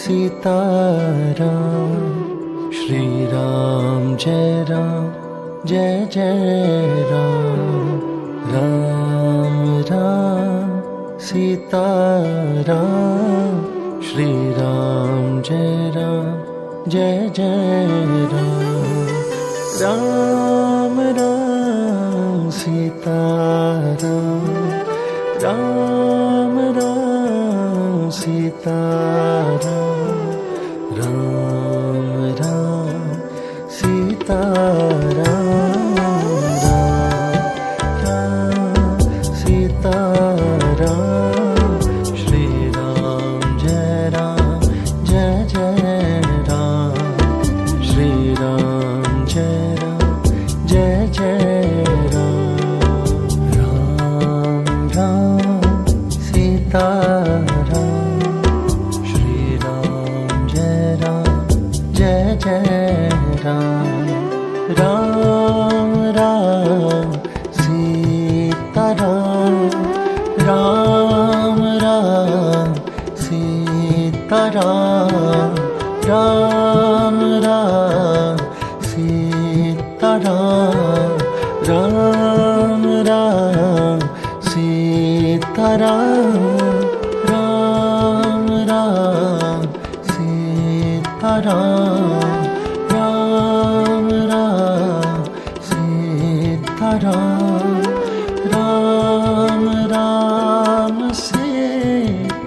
Sitaram Shri Ram Jai Jai Ram Ram Ram Sitaram Shri Ram Jai Jai Ram Ram Ram Sitaram Ram Ram Sitaram Ram Ram Sitaram Ram Ram Sitaram Shri Ram Jai Jai Ram Shri Ram Jai Jai Ram Ram Sitaram Shri Ram Jai Jai Ram Ram Ram Sitaram Ram Ram Sitaram Ram Ram Sitaram Ram Ram Sitaram Ram Ram Sitaram Ram Ram Sitaram Ram Ram Sitaram